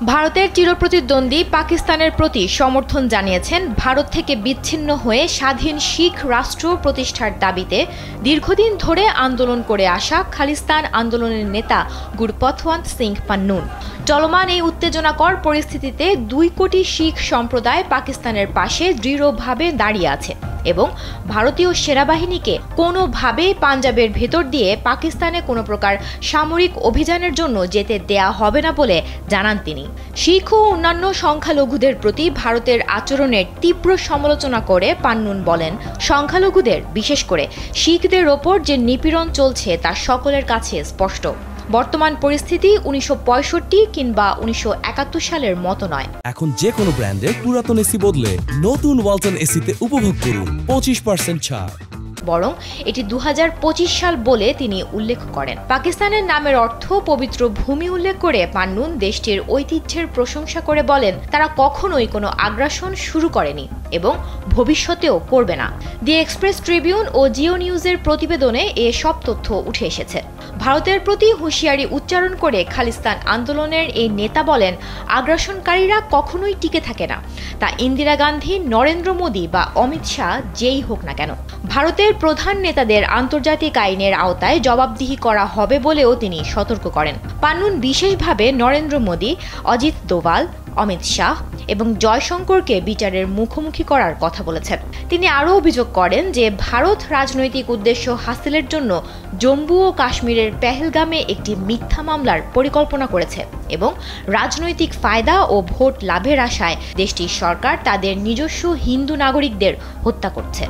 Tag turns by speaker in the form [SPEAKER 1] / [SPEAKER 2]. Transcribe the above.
[SPEAKER 1] ভারতের চিরপ্রতিদ্বন্দ্বী পাকিস্তানের প্রতি সমর্থন জানিয়েছেন ভারত থেকে বিচ্ছিন্ন হয়ে স্বাধীন শিখ রাষ্ট্র প্রতিষ্ঠার দাবিতে দীর্ঘদিন ধরে আন্দোলন করে আসা খালিস্তান আন্দোলনের নেতা গুরপতওয়ান্ত সিং পান্নুন। চলমান এই উত্তেজনাকর পরিস্থিতিতে 2 কোটি শিখ সম্প্রদায় পাকিস্তানের পাশে দৃঢ়ভাবে দাঁড়িয়ে আছে এবং ভারতীয় সেনাবাহিনীকে কোনোভাবেই পাঞ্জাবের ভেতর দিয়ে পাকিস্তানে কোনো প্রকার সামরিক অভিযানের জন্য যেতে দেয়া হবে না বলে জানান তিনি। শিখ ও অন্যান্য সংখ্যালঘুদের প্রতি ভারতের আচরণের তীব্র সমালোচনা করে পান্নুন বলেন, সংখ্যালঘুদের বিশেষ করে শিখদের ওপর যে নিপীড়ন চলছে তা সকলের কাছে স্পষ্ট। বর্তমান পরিস্থিতি 1965 কিংবা 1971 সালের মতো নয়।
[SPEAKER 2] এখন যে কোনো ব্র্যান্ডের পুরাতন এসি বদলে নতুন ওয়ালটন এসিতে উপভোগ করুন 25% ছাড়।
[SPEAKER 1] বরং এটি 2025 সাল বলে তিনি উল্লেখ করেন। পাকিস্তানের নামের অর্থ পবিত্র ভূমি উল্লেখ করে পান্নুন দেশটির ঐতিহ্যের প্রশংসা করে বলেন, তারা কখনোই কোনো আগ্রাসন শুরু করেনি এবং ভবিষ্যতেও করবে না। দি এক্সপ্রেস ট্রিবিউন ও জিও নিউজের প্রতিবেদনে এসব তথ্য উঠে এসেছে। ভারতের প্রতি হুঁশিয়ারি উচ্চারণ করে খালিস্তান আন্দোলনের এই নেতা বলেন, আগ্রাসনকারীরা কখনোই টিকে থাকে না, তা ইন্দিরা গান্ধী, নরেন্দ্র মোদী বা অমিত শাহ যেই হোক না কেন। ভারতের প্রধান নেতাদের আন্তর্জাতিক আইনের আওতায় জবাবদিহি করা হবে বলেও তিনি সতর্ক করেন। পান্নুন বিশেষভাবে নরেন্দ্র মোদী, অজিত দোভাল, অমিত শাহ এবং জয়শঙ্করকে বিচারের মুখোমুখি করার কথা বলেছেন। তিনি আরও অভিযোগ করেন যে ভারত রাজনৈতিক উদ্দেশ্য হাসিলের জন্য জম্মু ও কাশ্মীরের পেহেলগামে একটি মিথ্যা মামলার পরিকল্পনা করেছে এবং রাজনৈতিক ফায়দা ও ভোট লাভের আশায় দেশটির সরকার তাদের নিজস্ব হিন্দু নাগরিকদের হত্যা করছে।